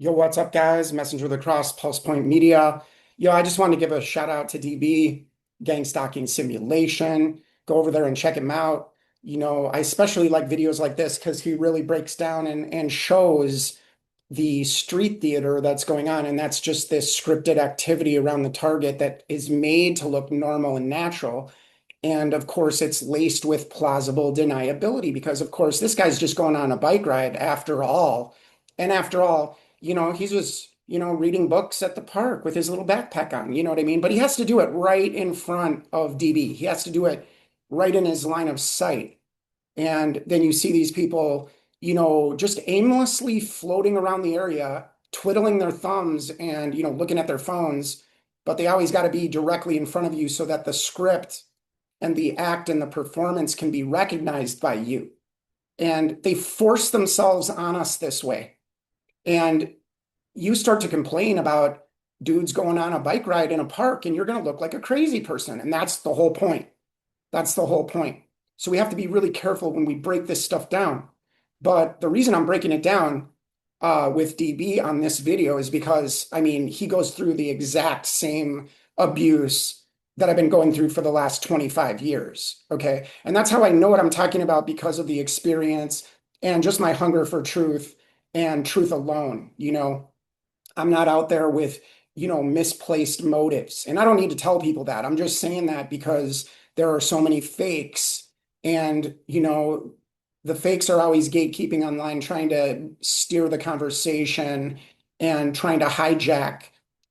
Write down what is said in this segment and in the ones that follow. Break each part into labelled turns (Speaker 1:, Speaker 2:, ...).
Speaker 1: Yo, what's up, guys? Messenger of the Cross, Pulse Point Media. Yo, I just wanted to give a shout out to DB, Gang Stalking Simulation. Go over there and check him out. I especially like videos like this because he really breaks down and shows the street theater that's going on. And that's just this scripted activity around the target that is made to look normal and natural. And of course, it's laced with plausible deniability because, of course, this guy's just going on a bike ride after all. And after all, he was, reading books at the park with his little backpack on, you know what I mean? But he has to do it right in front of DB. He has to do it right in his line of sight. And then you see these people, just aimlessly floating around the area, twiddling their thumbs and, looking at their phones. But they always got to be directly in front of you so that the script and the act and the performance can be recognized by you. And they force themselves on us this way. And you start to complain about dudes going on a bike ride in a park, and you're going to look like a crazy person. And that's the whole point. That's the whole point. So we have to be really careful when we break this stuff down. But the reason I'm breaking it down with DB on this video is because, I mean, he goes through the exact same abuse that I've been going through for the last 25 years. Okay. And that's how I know what I'm talking about because of the experience and just my hunger for truth and truth alone. I'm not out there with, misplaced motives. And I don't need to tell people that. I'm just saying that because there are so many fakes and, the fakes are always gatekeeping online, trying to steer the conversation and trying to hijack.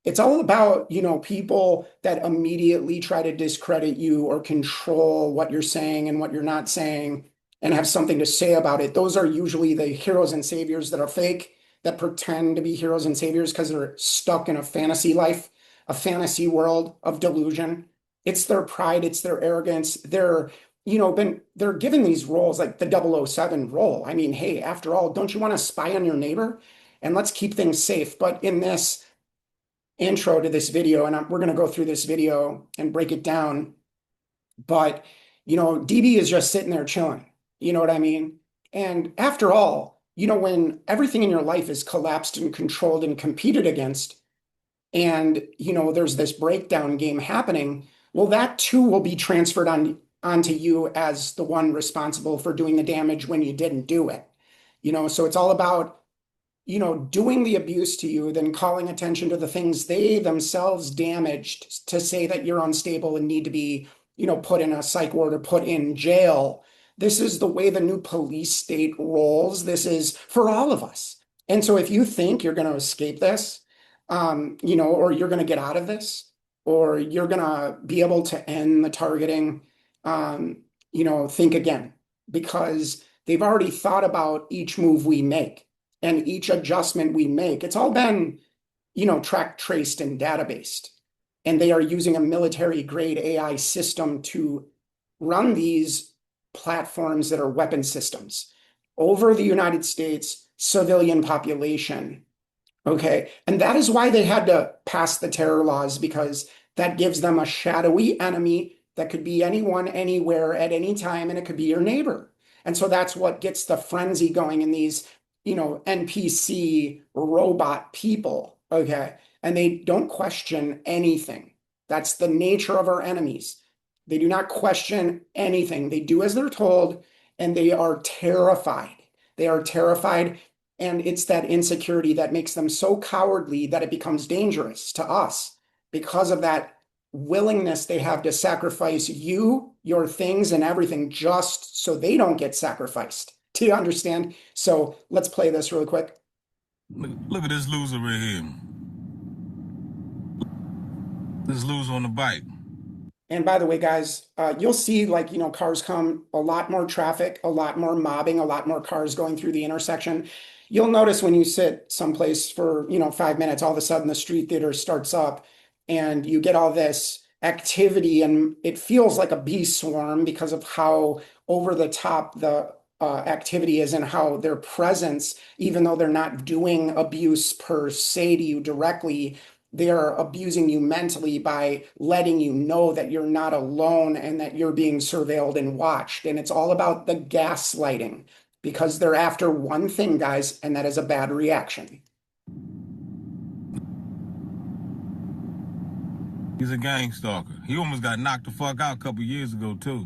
Speaker 1: It's all about, people that immediately try to discredit you or control what you're saying and what you're not saying and have something to say about it. Those are usually the heroes and saviors that are fake, that pretend to be heroes and saviors because they're stuck in a fantasy life, a fantasy world of delusion. It's their pride, it's their arrogance. They're given these roles like the 007 role. I mean, hey, after all, don't you want to spy on your neighbor? And let's keep things safe. But in this intro to this video, and we're going to go through this video and break it down. But, DB is just sitting there chilling. You know what I mean? And after all, when everything in your life is collapsed and controlled and competed against, and, there's this breakdown game happening, well, that too will be transferred onto you as the one responsible for doing the damage when you didn't do it. So it's all about doing the abuse to you, then calling attention to the things they themselves damaged to say that you're unstable and need to be, put in a psych ward or put in jail. This is the way the new police state rolls. This is for all of us. And so if you think you're going to escape this, or you're going to get out of this, or you're going to be able to end the targeting, think again, because they've already thought about each move we make and each adjustment we make. It's all been, tracked, traced, and databased. And they are using a military grade AI system to run these platforms that are weapon systems over the United States civilian population. Okay. And that is why they had to pass the terror laws, because that gives them a shadowy enemy that could be anyone, anywhere, at any time, and it could be your neighbor. And so that's what gets the frenzy going in these NPC robot people, okay? And they don't question anything. That's the nature of our enemies. They do not question anything. They do as they're told, and they are terrified. They are terrified, and it's that insecurity that makes them so cowardly that it becomes dangerous to us because of that willingness they have to sacrifice you, your things, and everything just so they don't get sacrificed. Do you understand? So let's play this really quick.
Speaker 2: Look at this loser right here. This loser on the bike.
Speaker 1: And by the way, guys, you'll see cars come, a lot more traffic, a lot more mobbing, a lot more cars going through the intersection. You'll notice when you sit someplace for, 5 minutes, all of a sudden the street theater starts up and you get all this activity and it feels like a bee swarm because of how over the top the activity is and how their presence, even though they're not doing abuse per se to you directly, they are abusing you mentally by letting you know that you're not alone and that you're being surveilled and watched. And it's all about the gaslighting because they're after one thing, guys, and that is a bad reaction.
Speaker 2: He's a gang stalker. He almost got knocked the fuck out a couple years ago, too.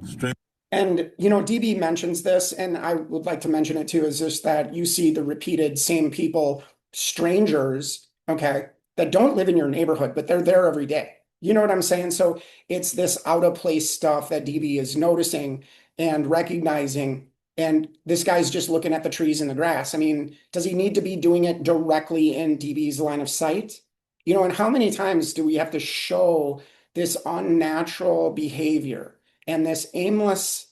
Speaker 2: Straight.
Speaker 1: And, DB mentions this, and I would like to mention it too, is just that you see the repeated same people, strangers, okay, that don't live in your neighborhood, but they're there every day. You know what I'm saying? So it's this out of place stuff that DB is noticing and recognizing. And this guy's just looking at the trees and the grass. I mean, does he need to be doing it directly in DB's line of sight? And how many times do we have to show this unnatural behavior? And this aimless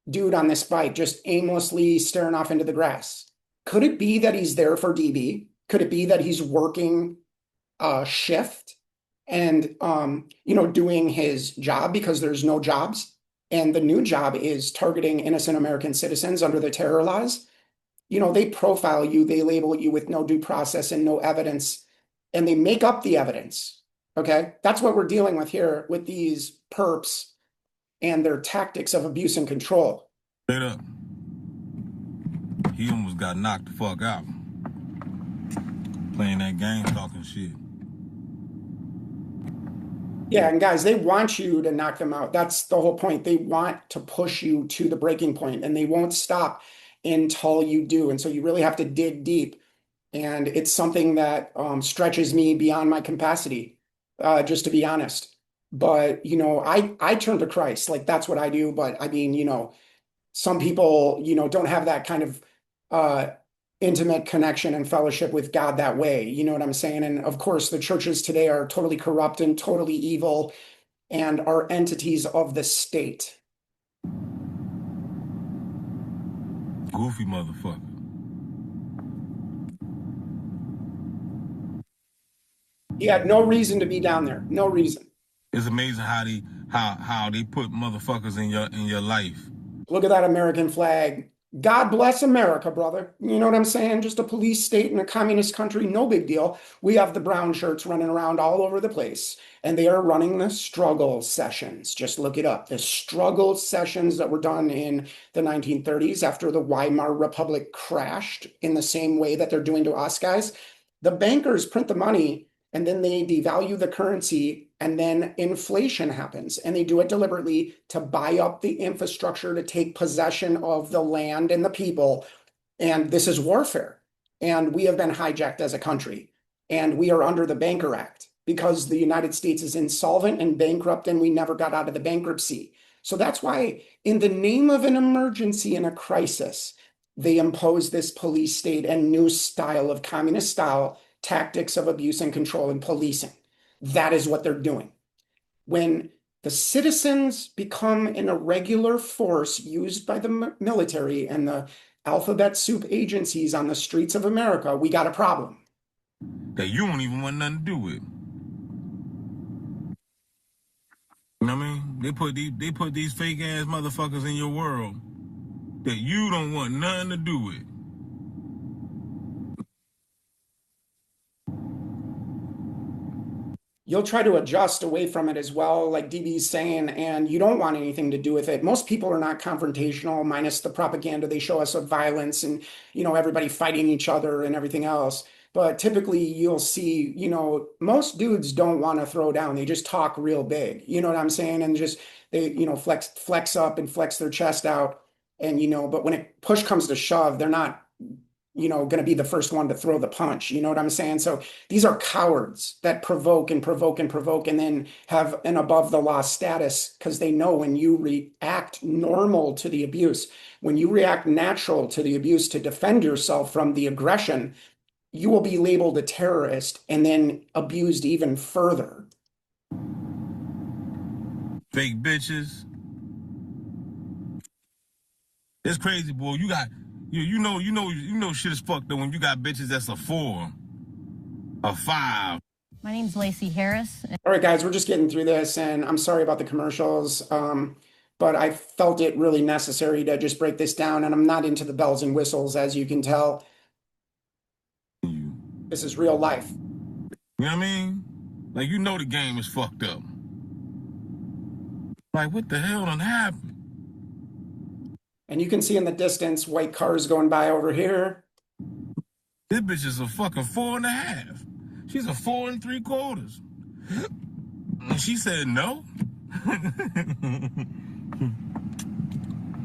Speaker 1: dude on this bike just aimlessly staring off into the grass. Could it be that he's there for DB? Could it be that he's working a shift and doing his job because there's no jobs? And the new job is targeting innocent American citizens under the terror laws. They profile you, they label you with no due process and no evidence, and they make up the evidence. Okay. That's what we're dealing with here with these perps and their tactics of abuse and control.
Speaker 2: Straight up. He almost got knocked the fuck out. Playing that gang stalking shit.
Speaker 1: Yeah, and guys, they want you to knock them out. That's the whole point. They want to push you to the breaking point, and they won't stop until you do. And so you really have to dig deep. And it's something that stretches me beyond my capacity, just to be honest. But, I turn to Christ. Like, that's what I do. But I mean, some people, don't have that kind of intimate connection and fellowship with God that way. You know what I'm saying? And of course, the churches today are totally corrupt and totally evil and are entities of the state.
Speaker 2: Goofy motherfucker.
Speaker 1: He had no reason to be down there. No reason.
Speaker 2: It's amazing how they put motherfuckers in your life.
Speaker 1: Look at that American flag. God bless America, brother. You know what I'm saying? Just a police state in a communist country, no big deal. We have the brown shirts running around all over the place, and they are running the struggle sessions. Just look it up. The struggle sessions that were done in the 1930s after the Weimar Republic crashed in the same way that they're doing to us, guys. The bankers print the money, and then they devalue the currency, and then inflation happens, and they do it deliberately to buy up the infrastructure, to take possession of the land and the people. And this is warfare. And we have been hijacked as a country, and we are under the Banker Act because the United States is insolvent and bankrupt, and we never got out of the bankruptcy. So that's why, in the name of an emergency and a crisis, they impose this police state and new style of communist style tactics of abuse and control and policing. That is what they're doing. When the citizens become an irregular force used by the military and the alphabet soup agencies on the streets of America, we got a problem.
Speaker 2: That you don't even want nothing to do with. You know what I mean? They put these fake ass motherfuckers in your world that you don't want nothing to do with.
Speaker 1: You'll try to adjust away from it as well, like DB's saying, and you don't want anything to do with it. Most people are not confrontational, minus the propaganda they show us of violence and, everybody fighting each other and everything else. But typically you'll see, most dudes don't want to throw down. They just talk real big. You know what I'm saying? And just they, flex up and flex their chest out. And, but when push comes to shove, they're not going to be the first one to throw the punch. You know what I'm saying? So these are cowards that provoke and provoke and provoke and then have an above the law status because they know when you react normal to the abuse, when you react natural to the abuse to defend yourself from the aggression, you will be labeled a terrorist and then abused even further.
Speaker 2: Fake bitches. It's crazy, boy. You know shit is fucked up when you got bitches that's a 4, a 5.
Speaker 3: My name's Lacey Harris.
Speaker 1: All right, guys, we're just getting through this, and I'm sorry about the commercials, but I felt it really necessary to just break this down, and I'm not into the bells and whistles, as you can tell. This is real life.
Speaker 2: You know what I mean? Like, the game is fucked up. Like, what the hell done happened?
Speaker 1: And you can see in the distance white cars going by over here.
Speaker 2: This bitch is a fucking 4.5. She's a 4 3/4. And she said no.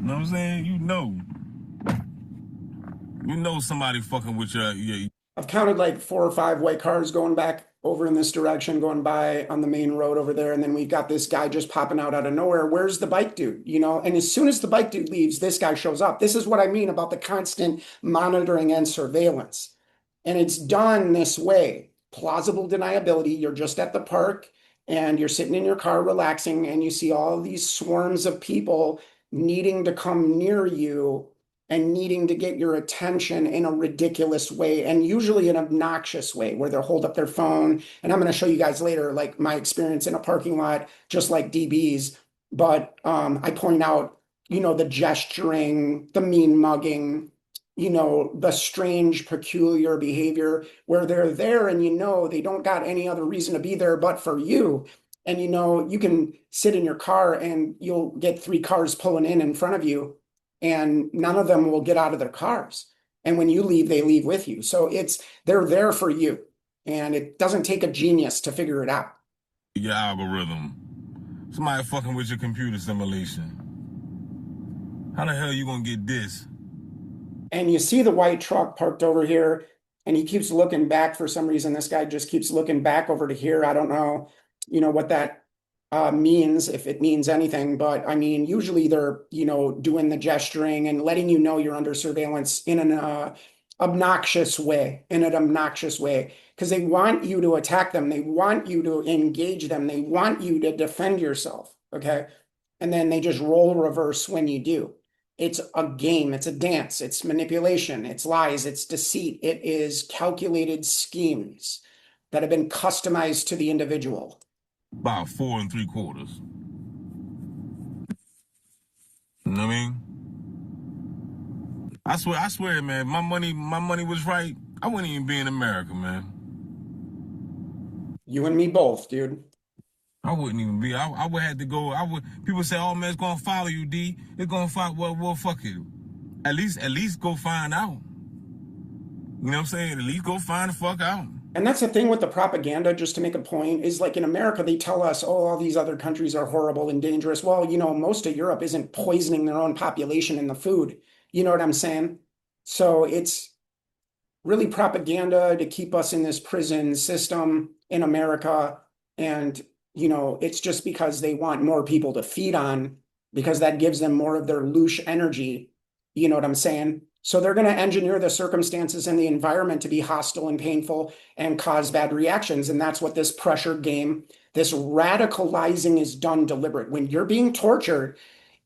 Speaker 2: Know what I'm saying? You know somebody fucking with your.
Speaker 1: I've counted like 4 or 5 white cars going back over in this direction, going by on the main road over there. And then we've got this guy just popping out of nowhere. Where's the bike dude? And as soon as the bike dude leaves, this guy shows up. This is what I mean about the constant monitoring and surveillance. And it's done this way. Plausible deniability. You're just at the park and you're sitting in your car relaxing and you see all these swarms of people needing to come near you and needing to get your attention in a ridiculous way, and usually an obnoxious way where they'll hold up their phone. And I'm going to show you guys later, like my experience in a parking lot, just like DB's. But I point out, the gesturing, the mean mugging, the strange, peculiar behavior where they're there and they don't got any other reason to be there but for you. And you can sit in your car and you'll get 3 cars pulling in front of you and none of them will get out of their cars. And when you leave, they leave with you. So they're there for you. And it doesn't take a genius to figure it out.
Speaker 2: Your algorithm. Somebody fucking with your computer simulation. How the hell you gonna get this?
Speaker 1: And you see the white truck parked over here, and he keeps looking back for some reason. This guy just keeps looking back over to here. I don't know, what that means, if it means anything, but I mean, usually they're, doing the gesturing and letting you're under surveillance in an obnoxious way, because they want you to attack them. They want you to engage them. They want you to defend yourself. Okay. And then they just roll reverse when you do. It's a game. It's a dance. It's manipulation. It's lies. It's deceit. It is calculated schemes that have been customized to the individual.
Speaker 2: About 4 3/4. You know what I mean? I swear, man, my money was right. I wouldn't even be in America, man.
Speaker 1: You and me both, dude.
Speaker 2: I wouldn't even be. I would have to go. People say, "Oh man, it's gonna follow you, D. It's gonna follow." Well, fuck it. At least go find out. You know what I'm saying? At least go find the fuck out.
Speaker 1: And that's the thing with the propaganda, just to make a point, is like in America, they tell us, oh, all these other countries are horrible and dangerous. Well, most of Europe isn't poisoning their own population in the food. You know what I'm saying? So it's really propaganda to keep us in this prison system in America. And, it's just because they want more people to feed on, because that gives them more of their louche energy. You know what I'm saying? So they're going to engineer the circumstances and the environment to be hostile and painful and cause bad reactions. And that's what this pressure game, this radicalizing is done deliberate. When you're being tortured,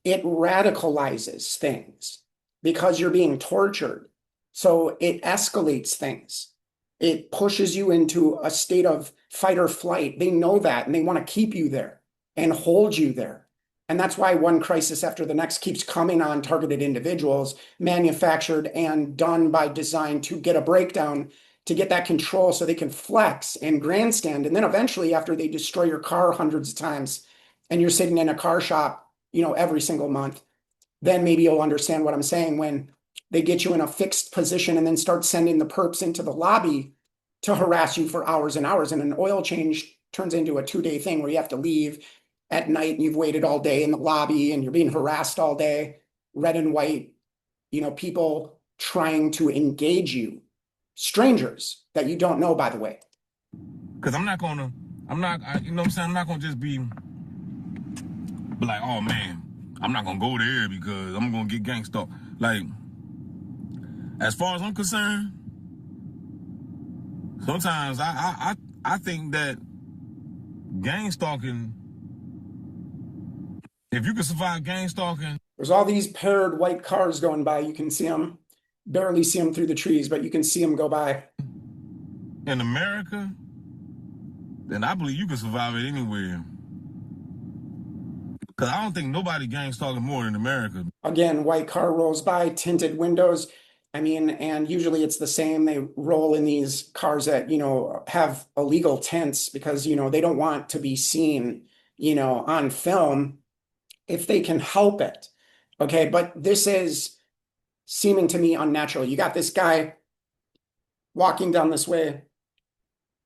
Speaker 1: it radicalizes things because you're being tortured. So it escalates things. It pushes you into a state of fight or flight. They know that, and they want to keep you there and hold you there. And that's why one crisis after the next keeps coming on targeted individuals, manufactured and done by design to get a breakdown, to get that control so they can flex and grandstand. And then eventually, after they destroy your car hundreds of times and you're sitting in a car shop, every single month, then maybe you'll understand what I'm saying when they get you in a fixed position and then start sending the perps into the lobby to harass you for hours and hours. And an oil change turns into a 2-day thing where you have to leave at night and you've waited all day in the lobby and you're being harassed all day, red and white, people trying to engage you, strangers that you don't know, by the way.
Speaker 2: Because you know what I'm saying? I'm not going to just be like, oh man, I'm not going to go there because I'm going to get gangsta. Like, as far as I'm concerned, sometimes I think that gang stalking, if you can survive gang stalking.
Speaker 1: There's all these paired white cars going by. You can see them, barely see them through the trees, but you can see them go by.
Speaker 2: In America, then I believe you can survive it anywhere. Because I don't think nobody gang stalking more than America.
Speaker 1: Again, white car rolls by, tinted windows. I mean, and usually it's the same. They roll in these cars that, have illegal tints because, they don't want to be seen, on film if they can help it. Okay. But this is seeming to me unnatural. You got this guy walking down this way,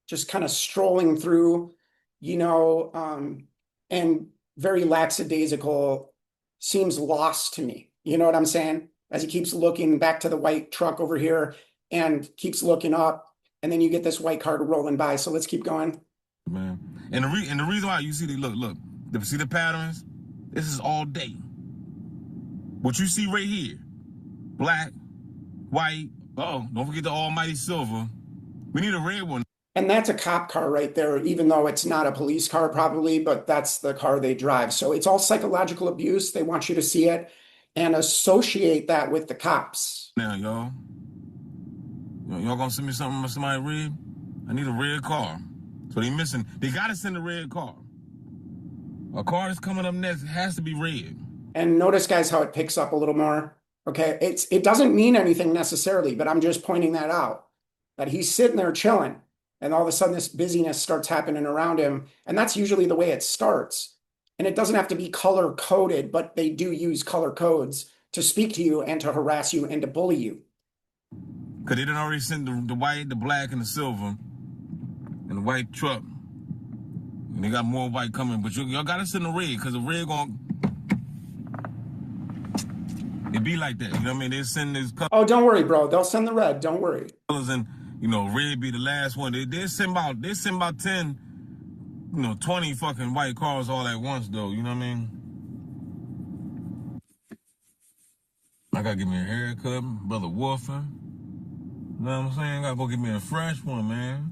Speaker 1: just kind of strolling through, and very lackadaisical, seems lost to me. You know what I'm saying? As he keeps looking back to the white truck over here and keeps looking up, and then you get this white car rolling by. So let's keep going.
Speaker 2: Man. And the reason why you see see the patterns? This is all day. What you see right here, black, white, don't forget the almighty silver. We need a red one.
Speaker 1: And that's a cop car right there, even though it's not a police car probably, but that's the car they drive. So it's all psychological abuse. They want you to see it and associate that with the cops.
Speaker 2: Now, y'all gonna send me somebody red? I need a red car. So they gotta send a red car. A car that's coming up next has to be red.
Speaker 1: And notice, guys, how it picks up a little more. Okay, it doesn't mean anything necessarily, but I'm just pointing that out. That he's sitting there chilling, and all of a sudden this busyness starts happening around him, and that's usually the way it starts. And it doesn't have to be color coded, but they do use color codes to speak to you and to harass you and to bully you.
Speaker 2: Because they done already sent the white, the black, and the silver, and the white truck. And they got more white coming, but y'all gotta send the red, because the red it be like that. You know what I mean? They send this color.
Speaker 1: Oh, don't worry, bro. They'll send the red. Don't worry.
Speaker 2: And red be the last one. They send about 10, 20 fucking white cars all at once, though. You know what I mean? I gotta get me a haircut, brother Wolfer. You know what I'm saying? I gotta go get me a fresh one, man.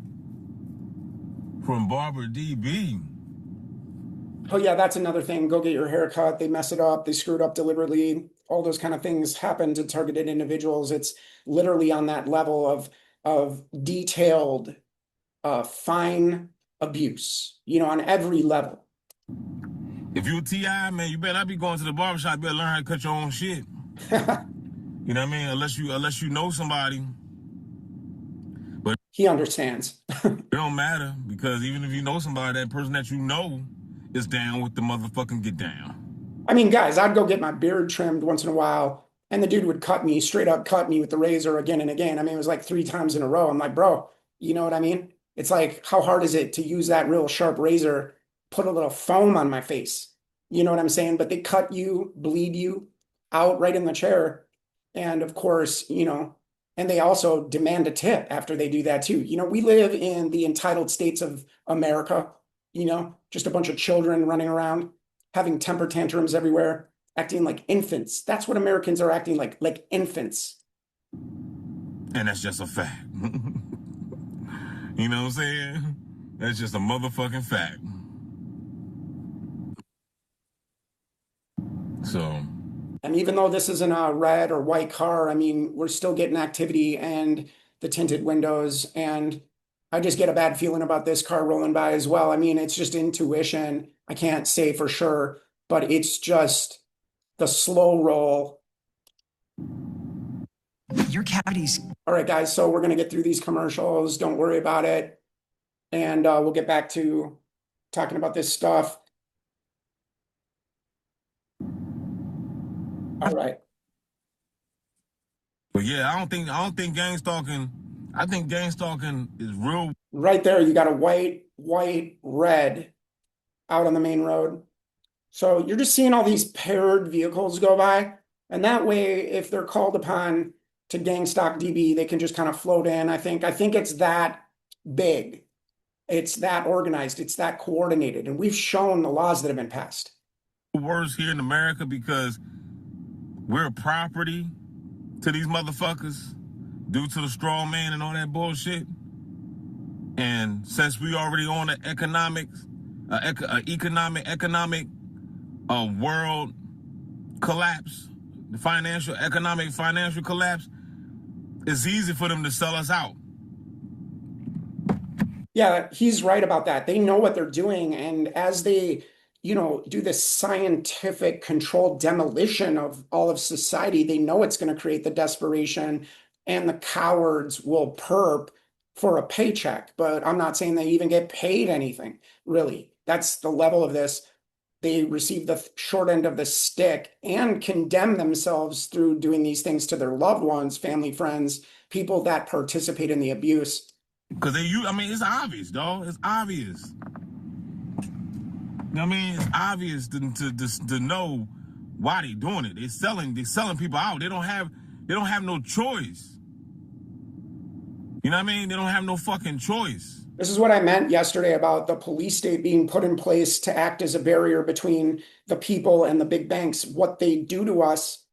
Speaker 2: From Barber DB.
Speaker 1: Oh yeah, that's another thing. Go get your haircut. They mess it up. They screw it up deliberately. All those kind of things happen to targeted individuals. It's literally on that level of detailed, fine abuse, on every level.
Speaker 2: If you a TI, man, you better not be going to the barbershop. You better learn how to cut your own shit. You know what I mean? Unless you know somebody. But
Speaker 1: he understands.
Speaker 2: It don't matter, because even if you know somebody, that person that you know is down with the motherfucking get down.
Speaker 1: I mean, guys, I'd go get my beard trimmed once in a while, and the dude would straight up cut me with the razor again and again. I mean, it was like 3 times in a row. I'm like, bro, you know what I mean? It's like, how hard is it to use that real sharp razor, put a little foam on my face? You know what I'm saying? But they cut you, bleed you out right in the chair. And of course, and they also demand a tip after they do that too. We live in the entitled states of America, just a bunch of children running around, having temper tantrums everywhere, acting like infants. That's what Americans are acting like infants.
Speaker 2: And that's just a fact. You know what I'm saying? That's just a motherfucking fact. So.
Speaker 1: And even though this isn't a red or white car, I mean, we're still getting activity and the tinted windows. And I just get a bad feeling about this car rolling by as well. I mean, it's just intuition. I can't say for sure, but it's just the slow roll.
Speaker 4: Your cavities.
Speaker 1: All right, guys. So we're going to get through these commercials. Don't worry about it. And we'll get back to talking about this stuff. All right.
Speaker 2: But yeah, I don't think gang stalking. I think gang stalking is real.
Speaker 1: Right there, you got a white, red out on the main road. So you're just seeing all these paired vehicles go by. And that way, if they're called upon to gang stalk DB, they can just kind of float in. I think it's that big. It's that organized. It's that coordinated. And we've shown the laws that have been passed.
Speaker 2: Worse here in America, because we're a property to these motherfuckers due to the straw man and all that bullshit. And since we already on the economic world collapse, the financial collapse, it's easy for them to sell us out.
Speaker 1: Yeah, he's right about that. They know what they're doing. And as they, do this scientific controlled demolition of all of society, they know it's going to create the desperation, and the cowards will perp for a paycheck. But I'm not saying they even get paid anything, really. That's the level of this. They receive the short end of the stick and condemn themselves through doing these things to their loved ones, family, friends, people that participate in the abuse.
Speaker 2: Because it's obvious, dog. It's obvious. You know what I mean? It's obvious to know why they doing it. They're selling people out. They don't have no choice. You know what I mean? They don't have no fucking choice.
Speaker 1: This is what I meant yesterday about the police state being put in place to act as a barrier between the people and the big banks. What they do to us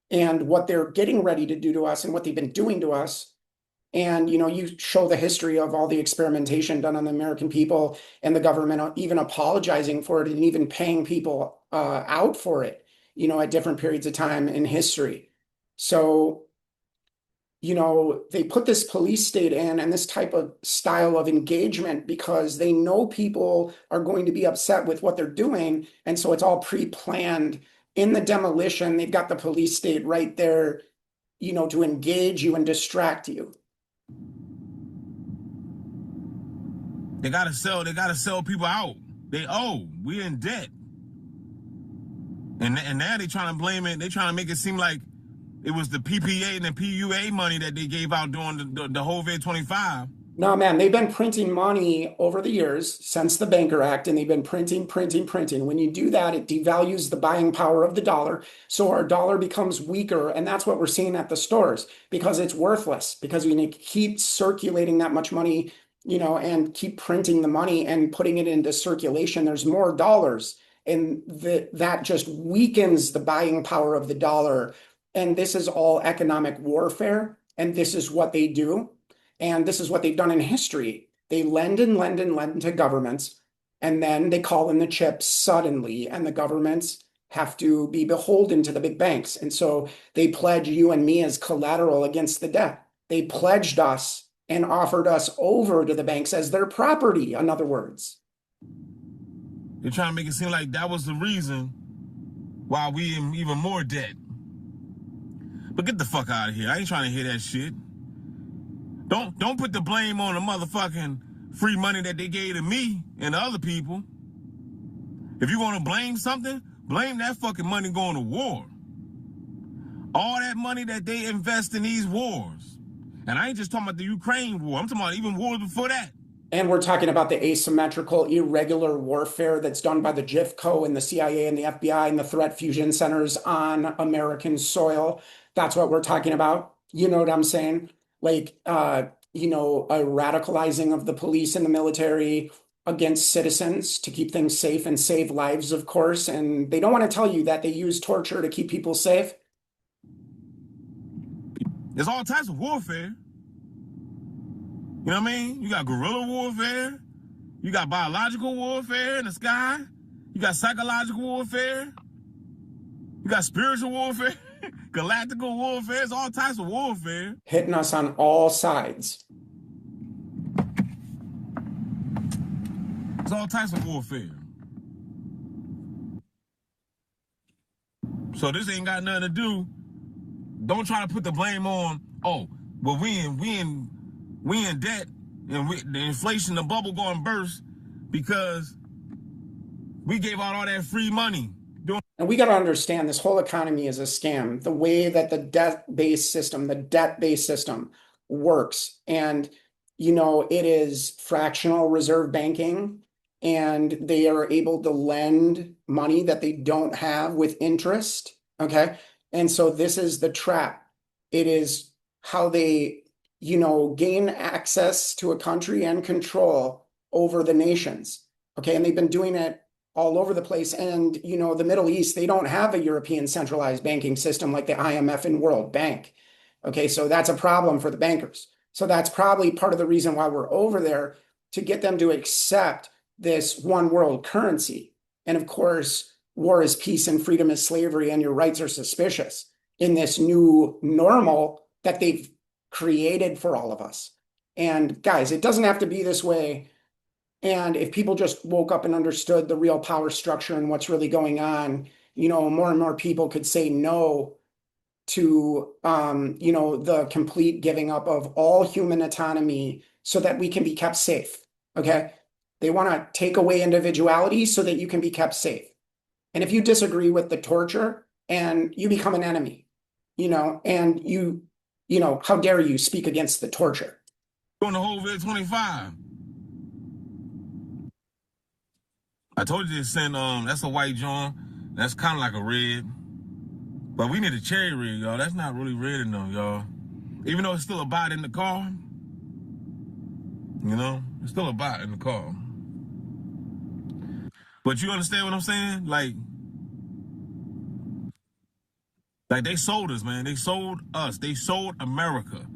Speaker 1: and what they're getting ready to do to us and what they've been doing to us. And, you show the history of all the experimentation done on the American people and the government even apologizing for it and even paying people out for it, at different periods of time in history. So, they put this police state in and this type of style of engagement because they know people are going to be upset with what they're doing. And so it's all pre-planned. In the demolition, they've got the police state right there, to engage you and distract you.
Speaker 2: They gotta sell people out. They owe. We're in debt. And now they trying to blame it. They trying to make it seem like it was the PPA and the PUA money that they gave out during the whole vid 25.
Speaker 1: No, man, they've been printing money over the years since the Banker Act, and they've been printing. When you do that, it devalues the buying power of the dollar. So our dollar becomes weaker. And that's what we're seeing at the stores because it's worthless, because we keep circulating that much money, and keep printing the money and putting it into circulation. There's more dollars, and that just weakens the buying power of the dollar. And this is all economic warfare. And this is what they do. And this is what they've done in history. They lend and lend and lend to governments, and then they call in the chips suddenly, and the governments have to be beholden to the big banks. And so they pledge you and me as collateral against the debt. They pledged us and offered us over to the banks as their property, in other words.
Speaker 2: They're trying to make it seem like that was the reason why we in even more debt. But get the fuck out of here. I ain't trying to hear that shit. Don't put the blame on the motherfucking free money that they gave to me and the other people. If you want to blame something, blame that fucking money going to war. All that money that they invest in these wars. And I ain't just talking about the Ukraine war. I'm talking about even wars before that.
Speaker 1: And we're talking about the asymmetrical, irregular warfare that's done by the JIFCO and the CIA and the FBI and the threat fusion centers on American soil. That's what we're talking about. You know what I'm saying? Like, a radicalizing of the police and the military against citizens to keep things safe and save lives, of course. And they don't want to tell you that they use torture to keep people safe.
Speaker 2: There's all types of warfare. You know what I mean? You got guerrilla warfare. You got biological warfare in the sky. You got psychological warfare. You got spiritual warfare. Galactical warfare. It's all types of warfare.
Speaker 1: Hitting us on all sides.
Speaker 2: It's all types of warfare. So this ain't got nothing to do. Don't try to put the blame on, well, we in debt and the inflation, the bubble going burst because we gave out all that free money.
Speaker 1: And we got to understand this whole economy is a scam. The way that the debt-based system works. And, it is fractional reserve banking, and they are able to lend money that they don't have with interest. Okay. And so this is the trap. It is how they, gain access to a country and control over the nations. Okay. And they've been doing it all over the place. And, the Middle East, they don't have a European centralized banking system like the IMF and World Bank. Okay, so that's a problem for the bankers. So that's probably part of the reason why we're over there, to get them to accept this one world currency. And of course, war is peace and freedom is slavery, and your rights are suspicious in this new normal that they've created for all of us. And guys, it doesn't have to be this way. And if people just woke up and understood the real power structure and what's really going on, more and more people could say no to, the complete giving up of all human autonomy so that we can be kept safe. Okay. They want to take away individuality so that you can be kept safe. And if you disagree with the torture, and you become an enemy, and how dare you speak against the torture?
Speaker 2: On the whole vid 25. I told you to send that's a white joint. That's kind of like a red. But we need a cherry red, y'all. That's not really red enough, y'all. Even though it's still a bot in the car, you know, it's still a bot in the car. But you understand what I'm saying? Like they sold us, man. They sold us. They sold America.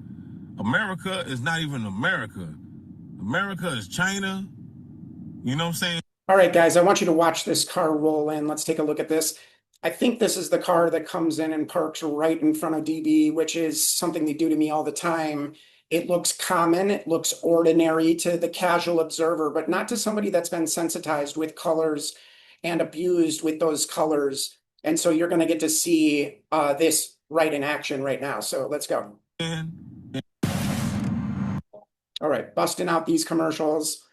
Speaker 2: America is not even America. America is China. You know what I'm saying?
Speaker 1: All right, guys, I want you to watch this car roll in. Let's take a look at this. I think this is the car that comes in and parks right in front of DB, which is something they do to me all the time. It looks common, it looks ordinary to the casual observer, but not to somebody that's been sensitized with colors and abused with those colors. And so you're going to get to see this right in action right now. So let's go. All right, busting out these commercials.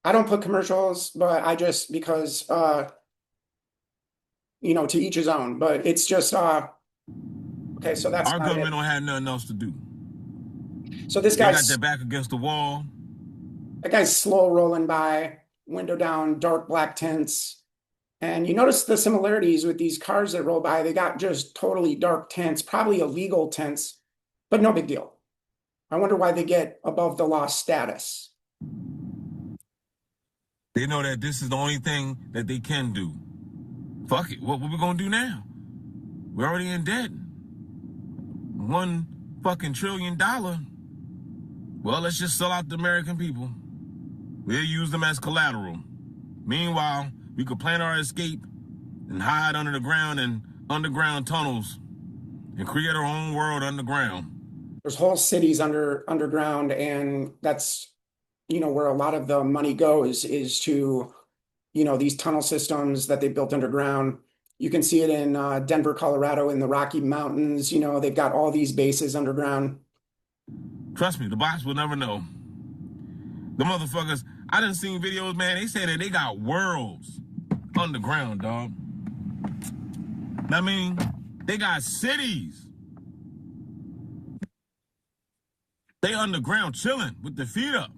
Speaker 1: I don't put commercials, but I just because you know, to each his own. But it's just okay, so that's
Speaker 2: Our
Speaker 1: not
Speaker 2: government
Speaker 1: it.
Speaker 2: don't have nothing else to do.
Speaker 1: So this
Speaker 2: They got
Speaker 1: guy's
Speaker 2: their back against the wall.
Speaker 1: that guy's slow rolling by, window down, dark black tints. And you notice the similarities with these cars that roll by. They got just totally dark tints, probably illegal tints, but no big deal. I wonder why they get above the law status.
Speaker 2: They know that this is the only thing that they can do. Fuck it. What we gonna do now? We're already in debt. $1 trillion. Well, let's just sell out the American people. We'll use them as collateral. Meanwhile, we could plan our escape and hide under the ground and underground tunnels and create our own world underground.
Speaker 1: There's whole cities underground, and that's, you know, where a lot of the money goes is to, you know, these tunnel systems that they built underground. You can see it in Denver, Colorado, in the Rocky Mountains. You know, they've got all these bases underground.
Speaker 2: Trust me, the bots will never know. The motherfuckers, I done seen videos, man. They say that they got worlds underground, dog. I mean, they got cities. They underground chilling with their feet up.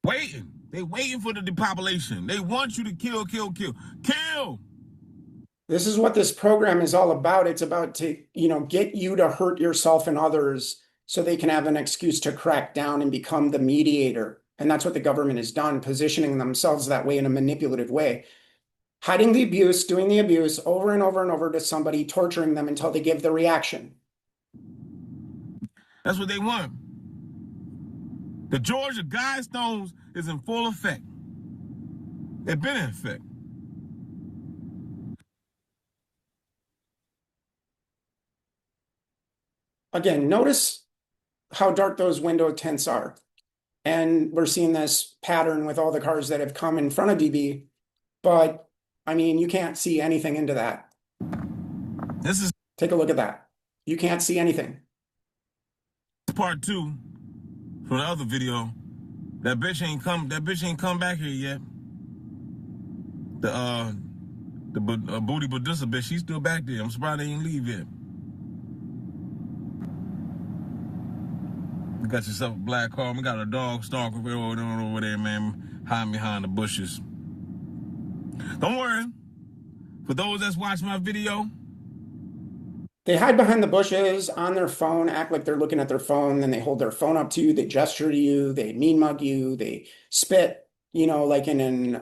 Speaker 2: Waiting. They waiting for the depopulation. They want you to kill, kill, kill. Kill!
Speaker 1: This is what this program is all about. It's about to, you know, get you to hurt yourself and others so they can have an excuse to crack down and become the mediator. And that's what the government has done, positioning themselves that way in a manipulative way. Hiding the abuse, doing the abuse over and over and over to somebody, torturing them until they give the reaction.
Speaker 2: That's what they want. The Georgia Guidestones is in full effect. They've been in effect.
Speaker 1: Again, notice how dark those window tints are. And we're seeing this pattern with all the cars that have come in front of DB. But I mean, you can't see anything into that.
Speaker 2: This is
Speaker 1: Take a look at that. You can't see anything.
Speaker 2: part 2 from the other video. That bitch ain't come back here yet. The booty Badusa bitch, she's still back there. I'm surprised they didn't leave yet. You got yourself a black car. We got a dog stalker over there, man, hiding behind the bushes. Don't worry. For those that's watching my video,
Speaker 1: They hide behind the bushes on their phone, act like they're looking at their phone, then they hold their phone up to you, they gesture to you, they mean mug you, they spit, you know, like in an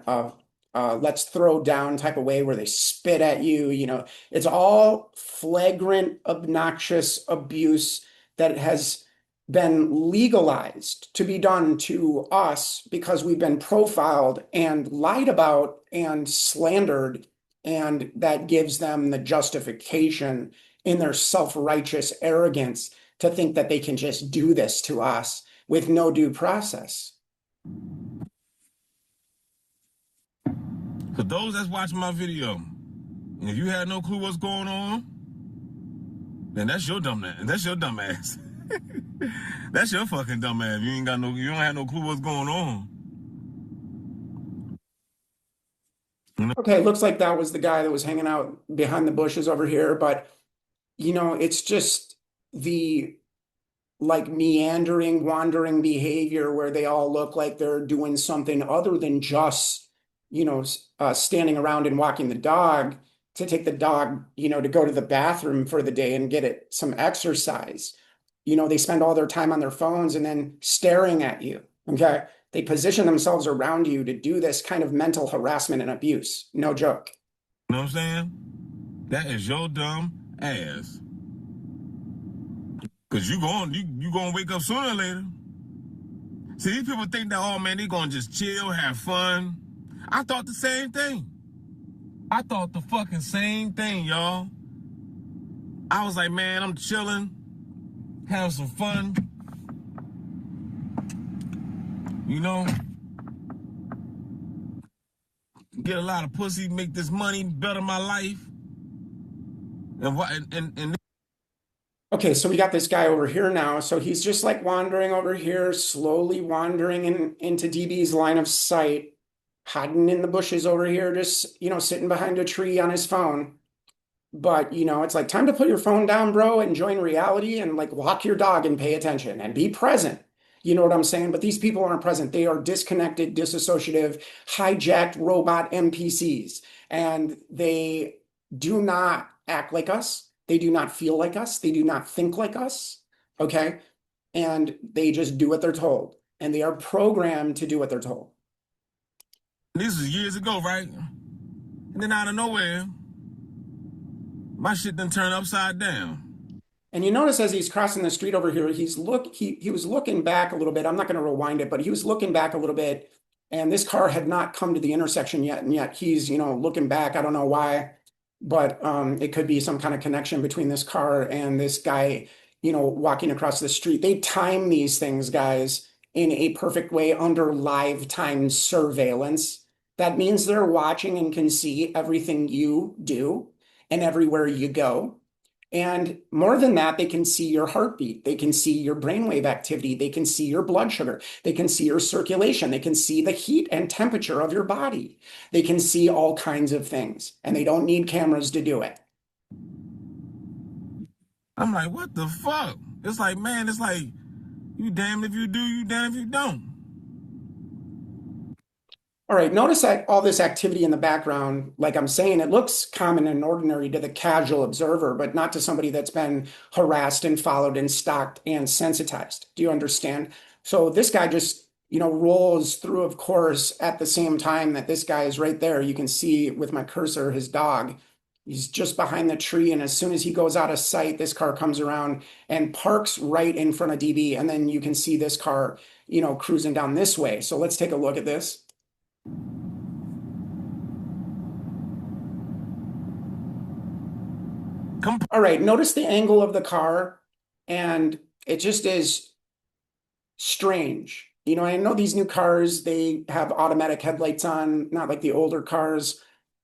Speaker 1: let's throw down type of way where they spit at you, you know. It's all flagrant, obnoxious abuse that has been legalized to be done to us because we've been profiled and lied about and slandered, and that gives them the justification in their self-righteous arrogance to think that they can just do this to us with no due process.
Speaker 2: for those that's watching my video, and if you had no clue what's going on, then that's your dumb ass. That's your dumb ass. That's your fucking dumb ass. You don't have no clue what's going on.
Speaker 1: Okay, it looks like that was the guy that was hanging out behind the bushes over here, but you know, it's just the like meandering, wandering behavior where they all look like they're doing something other than just, standing around and walking the dog to take the dog, to go to the bathroom for the day and get it some exercise. They spend all their time on their phones and then staring at you. Okay. They position themselves around you to do this kind of mental harassment and abuse. No joke.
Speaker 2: You know what I'm saying? That is your dumb ass. Cause you gonna wake up sooner or later. See, these people think that, oh man, they gonna just chill, have fun. I thought the same thing. I thought the fucking same thing, y'all. I was like, man, I'm chilling, having some fun. Get a lot of pussy, make this money, better my life. And
Speaker 1: Okay, so we got this guy over here now. So he's just like wandering over here, slowly wandering into DB's line of sight, hiding in the bushes over here, just, sitting behind a tree on his phone. But, it's like time to put your phone down, bro, and join reality and like walk your dog and pay attention and be present. You know what I'm saying? But these people aren't present. They are disconnected, disassociative, hijacked robot NPCs. And they do not act like us. They do not feel like us. They do not think like us. Okay. And they just do what they're told. And they are programmed to do what they're told.
Speaker 2: this was years ago, right? And then out of nowhere, my shit done turned upside down.
Speaker 1: And you notice as he's crossing the street over here, he was looking back a little bit. I'm not going to rewind it, but he was looking back a little bit, and this car had not come to the intersection yet. And yet he's, looking back. I don't know why, but it could be some kind of connection between this car and this guy, walking across the street. They time these things, guys, in a perfect way under live time surveillance. That means they're watching and can see everything you do and everywhere you go. And more than that, they can see your heartbeat. They can see your brainwave activity. They can see your blood sugar. They can see your circulation. They can see the heat and temperature of your body. They can see all kinds of things, and they don't need cameras to do it.
Speaker 2: I'm like, what the fuck? It's like, man, it's like, you damned if you do, you damned if you don't.
Speaker 1: All right, notice that all this activity in the background, like I'm saying, it looks common and ordinary to the casual observer, but not to somebody that's been harassed and followed and stalked and sensitized. Do you understand? So this guy just, rolls through, of course, at the same time that this guy is right there. You can see with my cursor, his dog. He's just behind the tree. And as soon as he goes out of sight, this car comes around and parks right in front of DB. And then you can see this car, cruising down this way. So let's take a look at this. All right, notice the angle of the car, and it just is strange. I know these new cars, they have automatic headlights on, not like the older cars,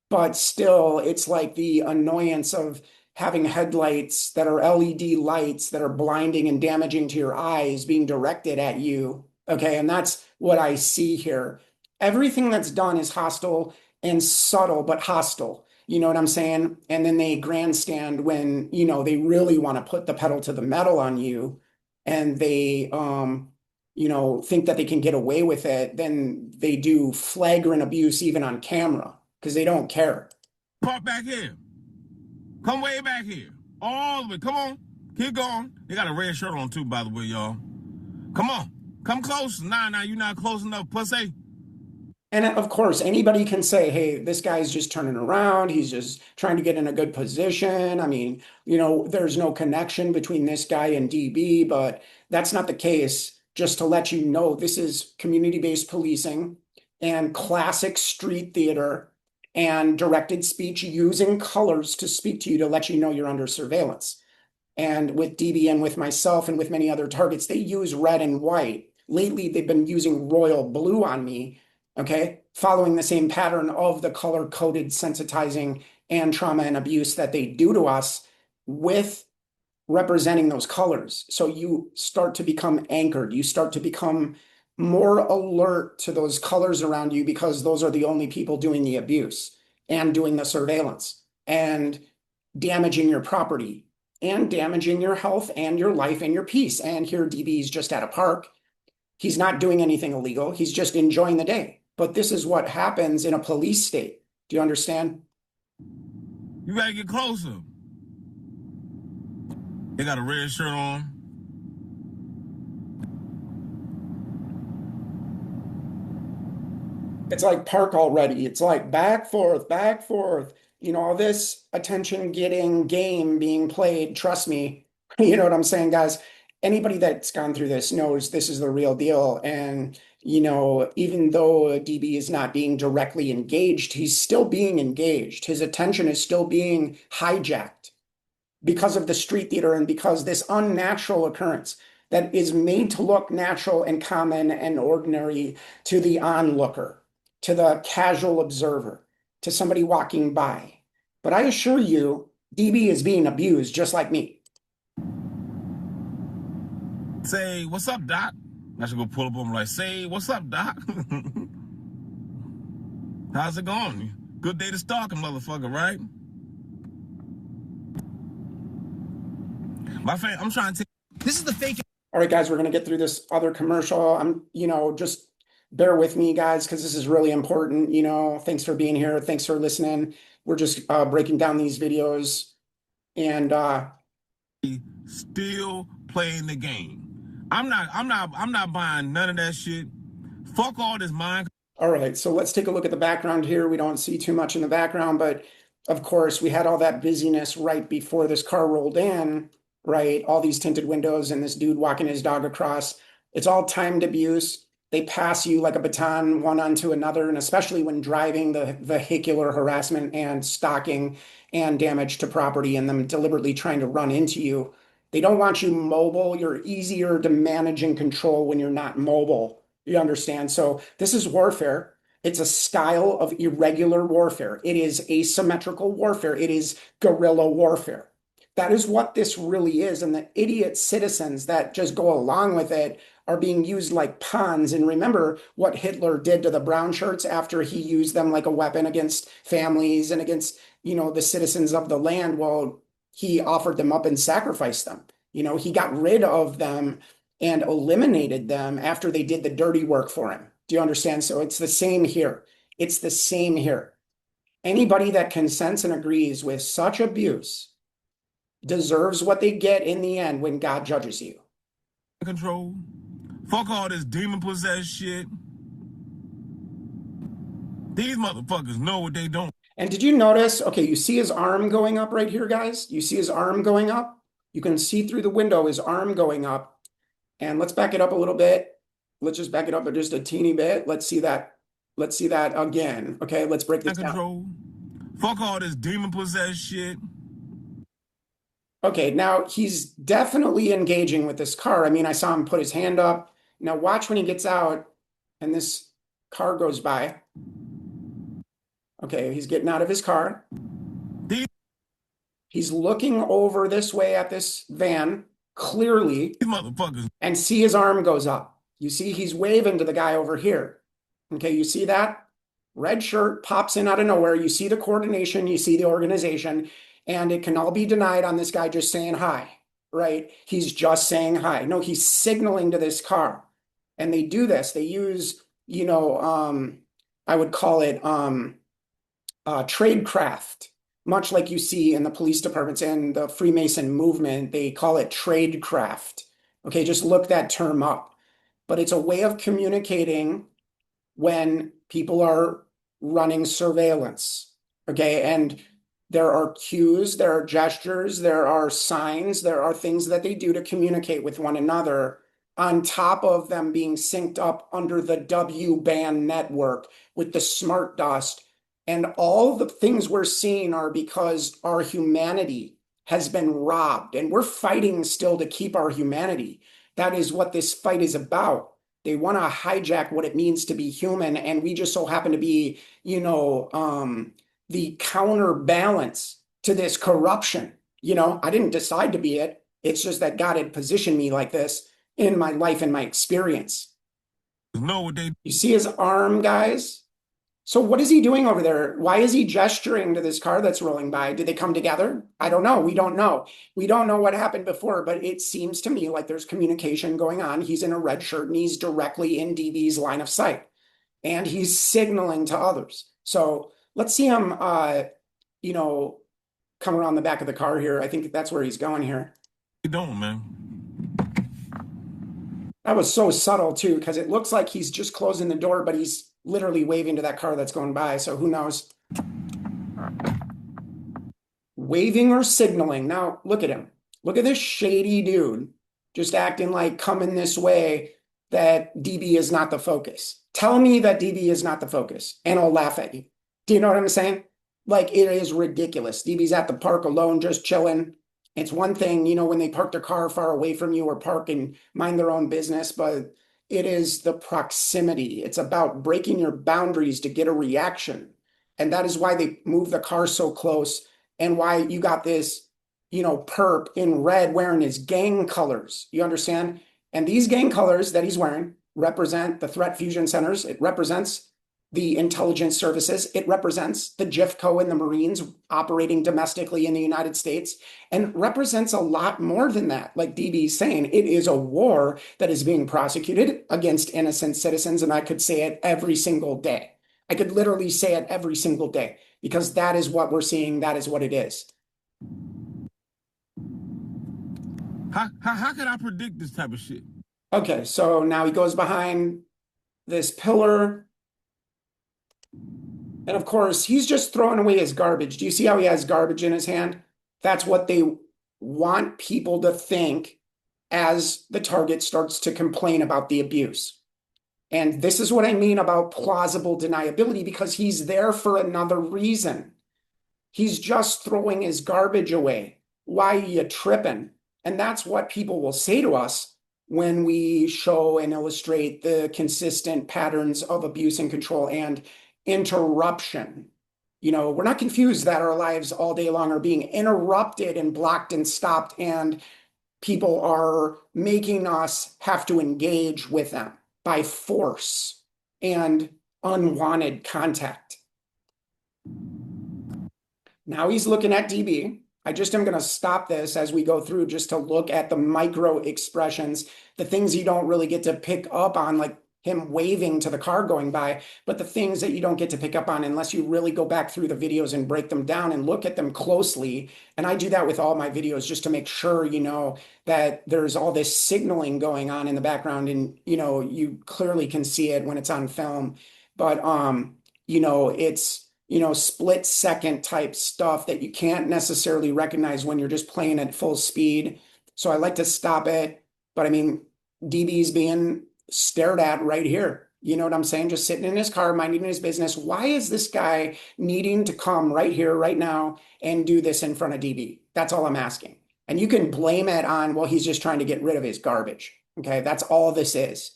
Speaker 1: but still, it's like the annoyance of having headlights that are LED lights that are blinding and damaging to your eyes being directed at you. Okay, and that's what I see here. Everything that's done is hostile and subtle, but hostile. You know what I'm saying? And then they grandstand when, they really want to put the pedal to the metal on you, and they, think that they can get away with it. Then they do flagrant abuse even on camera because they don't care.
Speaker 2: Park back here. Come way back here. All the way. Come on. Keep going. They got a red shirt on too, by the way, y'all. Come on. Come close. Nah, you're not close enough, pussy.
Speaker 1: And of course, anybody can say, hey, this guy's just turning around. He's just trying to get in a good position. I mean, there's no connection between this guy and DB, but that's not the case. Just to let you know, this is community-based policing and classic street theater and directed speech using colors to speak to you to let you know you're under surveillance. And with DB and with myself and with many other targets, they use red and white. Lately, they've been using royal blue on me. Okay, following the same pattern of the color-coded sensitizing and trauma and abuse that they do to us with representing those colors. So you start to become anchored. You start to become more alert to those colors around you because those are the only people doing the abuse and doing the surveillance and damaging your property and damaging your health and your life and your peace. And here DB's just at a park. He's not doing anything illegal. He's just enjoying the day. But this is what happens in a police state. Do you understand?
Speaker 2: You gotta get closer. They got a red shirt on.
Speaker 1: It's like park already. It's like back, forth, back, forth. All this attention getting game being played. Trust me. You know what I'm saying, guys? Anybody that's gone through this knows this is the real deal. And, even though DB is not being directly engaged, he's still being engaged. His attention is still being hijacked because of the street theater and because this unnatural occurrence that is made to look natural and common and ordinary to the onlooker, to the casual observer, to somebody walking by. But I assure you, DB is being abused just like me.
Speaker 2: Say, what's up, Doc? I should go pull up on him like, say, what's up, Doc? How's it going? Good day to stalk a motherfucker, right? I'm trying to take. This is the fake.
Speaker 1: All right, guys, we're going to get through this other commercial. Just bear with me, guys, because this is really important. Thanks for being here. Thanks for listening. We're just breaking down these videos and
Speaker 2: still playing the game. I'm not buying none of that shit. Fuck all this mind.
Speaker 1: All right, so let's take a look at the background here. We don't see too much in the background, but of course, we had all that busyness right before this car rolled in, right? All these tinted windows and this dude walking his dog across. It's all timed abuse. They pass you like a baton one onto another, and especially when driving, the vehicular harassment and stalking and damage to property and them deliberately trying to run into you. They don't want you mobile. You're easier to manage and control when you're not mobile. You understand? So this is warfare. It's a style of irregular warfare. It is asymmetrical warfare. It is guerrilla warfare. That is what this really is. And the idiot citizens that just go along with it are being used like pawns. And remember what Hitler did to the brownshirts after he used them like a weapon against families and against, the citizens of the land. Well, he offered them up and sacrificed them. He got rid of them and eliminated them after they did the dirty work for him. Do you understand? So it's the same here. It's the same here. Anybody that consents and agrees with such abuse deserves what they get in the end when God judges you.
Speaker 2: Control. Fuck all this demon possessed shit. These motherfuckers know what they don't.
Speaker 1: And did you notice? Okay, you see his arm going up right here, guys? You see his arm going up? You can see through the window his arm going up. And let's back it up a little bit. Let's just back it up just a teeny bit. Let's see that. Let's see that again. Okay, let's break this down.
Speaker 2: Fuck all this demon possessed shit.
Speaker 1: Okay, now he's definitely engaging with this car. I mean, I saw him put his hand up. Now watch when he gets out and this car goes by. Okay, he's getting out of his car. He's looking over this way at this van, clearly, and see his arm goes up. You see he's waving to the guy over here. Okay, you see that? Red shirt pops in out of nowhere. You see the coordination, you see the organization, and it can all be denied on this guy just saying hi, right? He's just saying hi. No, he's signaling to this car. And they do this. They use, I would call it tradecraft, much like you see in the police departments and the Freemason movement. They call it tradecraft. Okay, just look that term up. But it's a way of communicating when people are running surveillance. Okay, and there are cues, there are gestures, there are signs, there are things that they do to communicate with one another, on top of them being synced up under the W-band network with the smart dust. And all the things we're seeing are because our humanity has been robbed, and we're fighting still to keep our humanity. That is what this fight is about. They want to hijack what it means to be human, and we just so happen to be, the counterbalance to this corruption. I didn't decide to be it. It's just that God had positioned me like this in my life and my experience. You see his arm, guys? So what is he doing over there? Why is he gesturing to this car that's rolling by? Did they come together? I don't know. We don't know. We don't know what happened before, but it seems to me like there's communication going on. He's in a red shirt and he's directly in DB's line of sight and he's signaling to others. So let's see him, you know, come around the back of the car here. I think that's where he's going here.
Speaker 2: You doing, man?
Speaker 1: That was so subtle too, because it looks like he's just closing the door, but he's literally waving to that car that's going by. So who knows? Waving or signaling. Now look at him. Look at this shady dude just acting like coming this way that DB is not the focus. Tell me that DB is not the focus and I'll laugh at you. Do you know what I'm saying? Like it is ridiculous. DB's at the park alone, just chilling. It's one thing, when they park their car far away from you or park and mind their own business, but it is the proximity. It's about breaking your boundaries to get a reaction. And that is why they move the car so close and why you got this, perp in red wearing his gang colors. You understand? And these gang colors that he's wearing represent the threat fusion centers. It represents the intelligence services. It represents the JIFCO and the Marines operating domestically in the United States and represents a lot more than that. Like DB is saying, it is a war that is being prosecuted against innocent citizens. And I could say it every single day. I could literally say it every single day because that is what we're seeing. That is what it is.
Speaker 2: How could I predict this type of shit?
Speaker 1: Okay, so now he goes behind this pillar. And of course, he's just throwing away his garbage. Do you see how he has garbage in his hand? That's what they want people to think as the target starts to complain about the abuse. And this is what I mean about plausible deniability, because he's there for another reason. He's just throwing his garbage away. Why are you tripping? And that's what people will say to us when we show and illustrate the consistent patterns of abuse and control and interruption. We're not confused that our lives all day long are being interrupted and blocked and stopped, and people are making us have to engage with them by force and unwanted contact. Now he's looking at DB. I just am going to stop this as we go through just to look at the micro expressions, the things you don't really get to pick up on, like him waving to the car going by, but the things that you don't get to pick up on unless you really go back through the videos and break them down and look at them closely. And I do that with all my videos just to make sure, that there's all this signaling going on in the background, and, you clearly can see it when it's on film. But, it's, split second type stuff that you can't necessarily recognize when you're just playing at full speed. So I like to stop it. But I mean, DB's being stared at right here. You know what I'm saying? Just sitting in his car, minding his business. Why is this guy needing to come right here, right now, and do this in front of DB? That's all I'm asking. And you can blame it on, well, he's just trying to get rid of his garbage. Okay, that's all this is.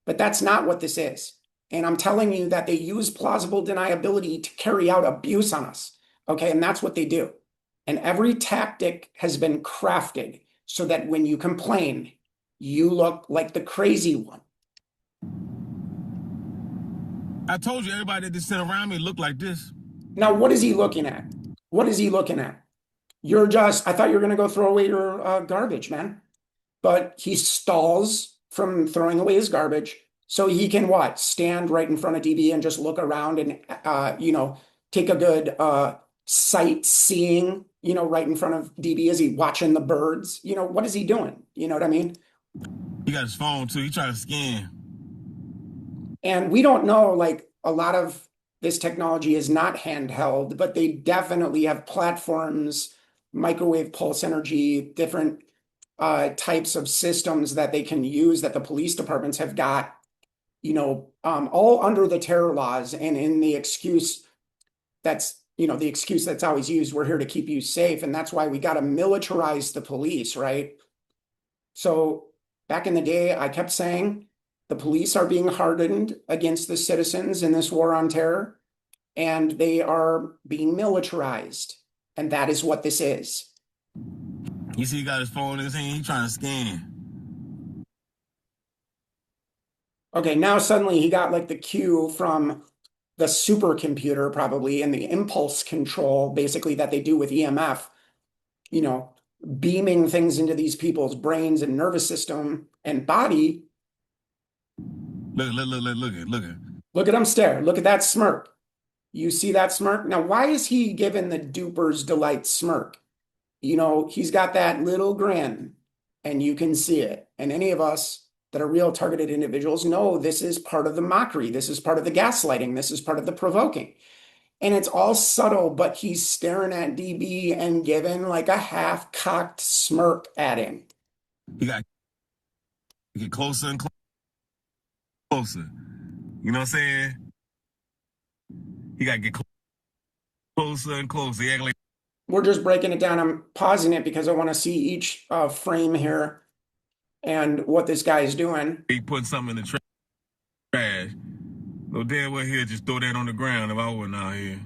Speaker 1: But that's not what this is. And I'm telling you that they use plausible deniability to carry out abuse on us. Okay, and that's what they do. And every tactic has been crafted so that when you complain, you look like the crazy one.
Speaker 2: I told you everybody that sit around me look like this.
Speaker 1: Now, what is he looking at? What is he looking at? I thought you were going to go throw away your garbage, man. But he stalls from throwing away his garbage so he can what? Stand right in front of DB and just look around and, take a good sightseeing, right in front of DB. Is he watching the birds? What is he doing? You know what I mean?
Speaker 2: He got his phone too. He trying to scan.
Speaker 1: And we don't know, like a lot of this technology is not handheld, but they definitely have platforms, microwave pulse energy, different types of systems that they can use that the police departments have got, all under the terror laws and in the excuse that's, the excuse that's always used, we're here to keep you safe. And that's why we got to militarize the police, right? So back in the day, I kept saying the police are being hardened against the citizens in this war on terror, and they are being militarized. And that is what this is.
Speaker 2: You see, he got his phone in his hand. He trying to scan.
Speaker 1: Okay, now suddenly he got like the cue from the supercomputer probably and the impulse control basically that they do with EMF, you know, beaming things into these people's brains and nervous system and body.
Speaker 2: Look at.
Speaker 1: Look at him stare. Look at that smirk. You see that smirk? Now, why is he given the duper's delight smirk? You know, he's got that little grin and you can see it. And any of us that are real targeted individuals know this is part of the mockery. This is part of the gaslighting. This is part of the provoking. And it's all subtle, but he's staring at DB and giving like a half-cocked smirk at him.
Speaker 2: He got to get closer and closer. You know what I'm saying? He got to get closer and closer.
Speaker 1: We're just breaking it down. I'm pausing it because I want to see each frame here and what this guy is doing.
Speaker 2: He putting something in the trash. No damn well here, just throw that on the ground if I wasn't out here.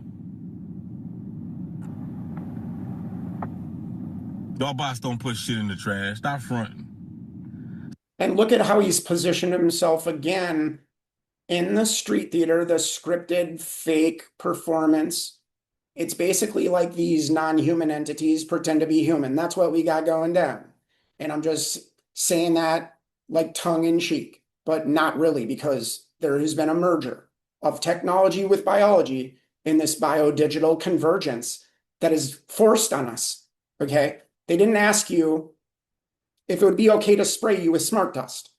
Speaker 2: Y'all bots don't put shit in the trash. Stop fronting.
Speaker 1: And look at how he's positioned himself again in the street theater, the scripted fake performance. It's basically like these non-human entities pretend to be human. That's what we got going down. And I'm just saying that like tongue in cheek, but not really, because there has been a merger of technology with biology in this bio-digital convergence that is forced on us. Okay. They didn't ask you if it would be okay to spray you with smart dust.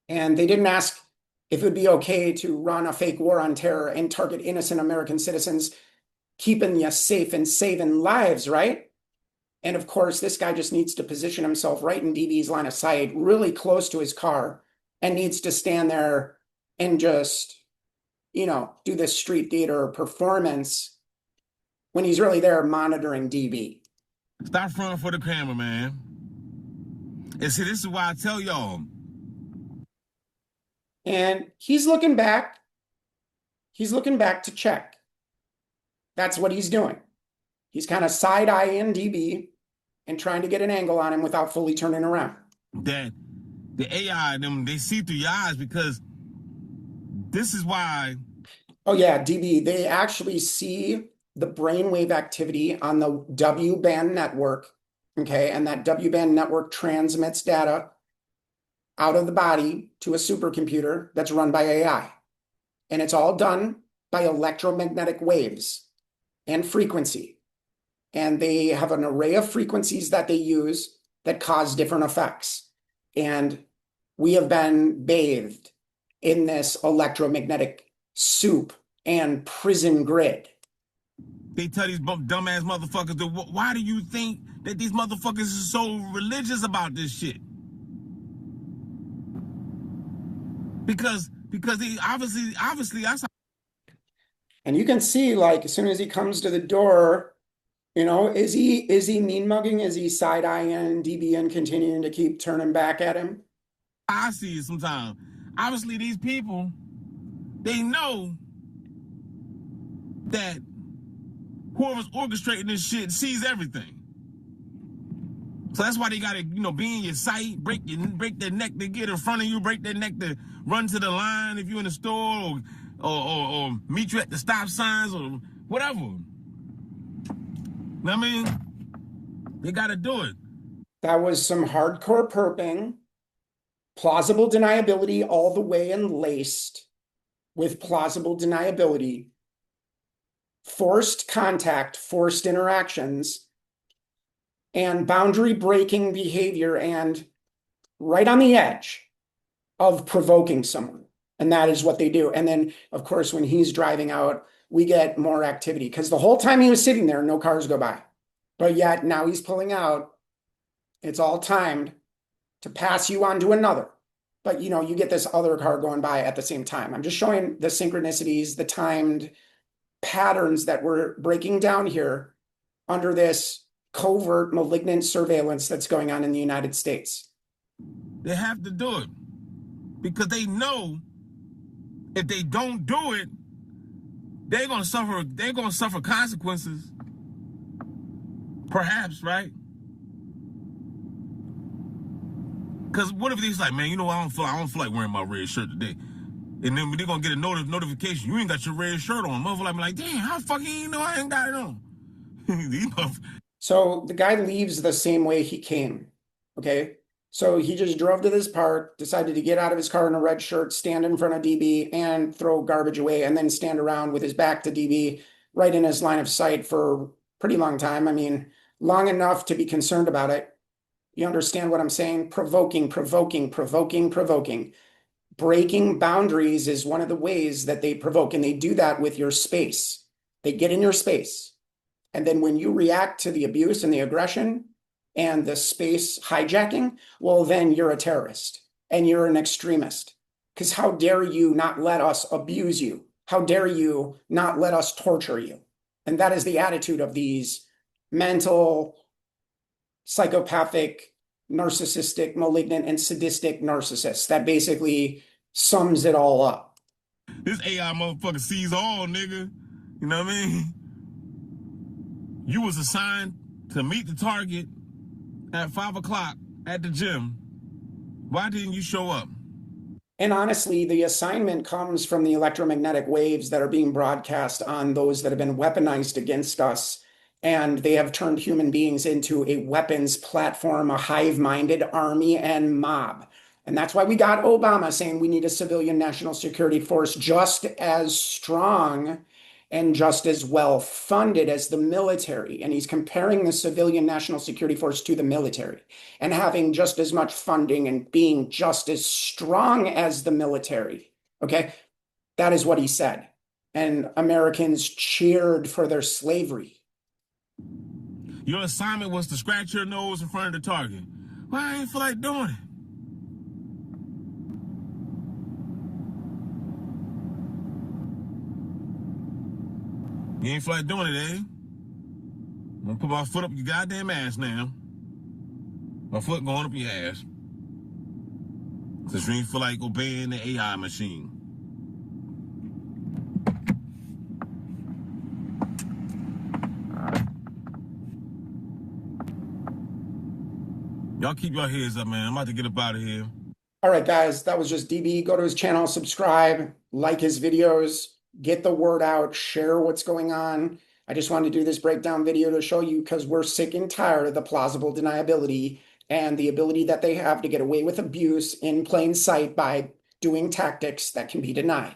Speaker 1: And they didn't ask if it would be okay to run a fake war on terror and target innocent American citizens, keeping you safe and saving lives, right? And of course, this guy just needs to position himself right in DB's line of sight, really close to his car, and needs to stand there and just, you know, do this street theater performance when he's really there monitoring DB.
Speaker 2: Stop fronting for the camera, man. And see, this is why I tell y'all.
Speaker 1: And he's looking back. He's looking back to check. That's what he's doing. He's kind of side-eyeing DB and trying to get an angle on him without fully turning around.
Speaker 2: That the AI, they see through your eyes, because this is why.
Speaker 1: Oh yeah, DB, they actually see the brainwave activity on the W-band network, okay? And that W-band network transmits data out of the body to a supercomputer that's run by AI. And it's all done by electromagnetic waves and frequency. And they have an array of frequencies that they use that cause different effects. And we have been bathed in this electromagnetic soup and prison grid.
Speaker 2: They tell these dumbass motherfuckers that, why do you think that these motherfuckers are so religious about this shit? Because he obviously that's how.
Speaker 1: And you can see, like, as soon as he comes to the door, you know, is he mean mugging? Is he side eyeing DB and continuing to keep turning back at him?
Speaker 2: I see it sometimes. Obviously, these people, they know that whoever's orchestrating this shit sees everything. So that's why they gotta, be in your sight, break their neck to get in front of you, break their neck to run to the line if you're in the store, or meet you at the stop signs or whatever. You know what I mean? They gotta do it.
Speaker 1: That was some hardcore perping, plausible deniability all the way and laced with plausible deniability, forced contact, forced interactions, and boundary breaking behavior, and right on the edge of provoking someone. And that is what they do. And then, of course, when he's driving out, we get more activity, because the whole time he was sitting there, no cars go by. But yet now he's pulling out. It's all timed to pass you on to another. But, you get this other car going by at the same time. I'm just showing the synchronicities, the timed patterns that we're breaking down here under this covert malignant surveillance that's going on in the United States.
Speaker 2: They have to do it because they know if they don't do it, they're gonna suffer consequences. Perhaps, right? Because what if he's like, man, I don't feel like wearing my red shirt today. And then they're gonna get a notification. You ain't got your red shirt on. Motherfucker like, damn, how fucking you know I ain't got it on?
Speaker 1: So the guy leaves the same way he came. Okay. So he just drove to this park, decided to get out of his car in a red shirt, stand in front of DB and throw garbage away, and then stand around with his back to DB right in his line of sight for a pretty long time. I mean, long enough to be concerned about it. You understand what I'm saying? Provoking, provoking, provoking, provoking. Breaking boundaries is one of the ways that they provoke, and they do that with your space. They get in your space. And then when you react to the abuse and the aggression and the space hijacking, well, then you're a terrorist and you're an extremist. Because how dare you not let us abuse you? How dare you not let us torture you? And that is the attitude of these mental, psychopathic, narcissistic, malignant, and sadistic narcissists. That basically sums it all up.
Speaker 2: This AI motherfucker sees all, nigga. You know what I mean? You was assigned to meet the target at 5 o'clock at the gym. Why didn't you show up?
Speaker 1: And honestly, the assignment comes from the electromagnetic waves that are being broadcast on those that have been weaponized against us. And they have turned human beings into a weapons platform, a hive-minded army and mob. And that's why we got Obama saying we need a civilian national security force just as strong and just as well funded as the military. And he's comparing the civilian national security force to the military and having just as much funding and being just as strong as the military. Okay. That is what he said. And Americans cheered for their slavery.
Speaker 2: Your assignment was to scratch your nose in front of the target. Well, I ain't feel like doing it. You ain't feel like doing it, eh? I'm gonna put my foot up your goddamn ass now. My foot going up your ass. Cause you ain't feel like obeying the AI machine. Y'all keep your heads up, man. I'm about to get up out of here.
Speaker 1: All right, guys, that was just DB. Go to his channel, subscribe, like his videos, get the word out, share what's going on. I just wanted to do this breakdown video to show you because we're sick and tired of the plausible deniability and the ability that they have to get away with abuse in plain sight by doing tactics that can be denied.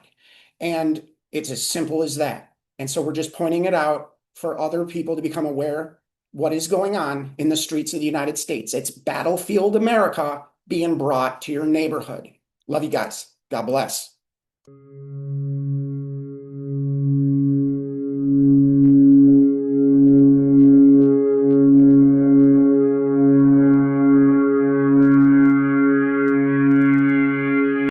Speaker 1: And it's as simple as that. And so we're just pointing it out for other people to become aware what is going on in the streets of the United States. It's battlefield America being brought to your neighborhood. Love you guys. God bless.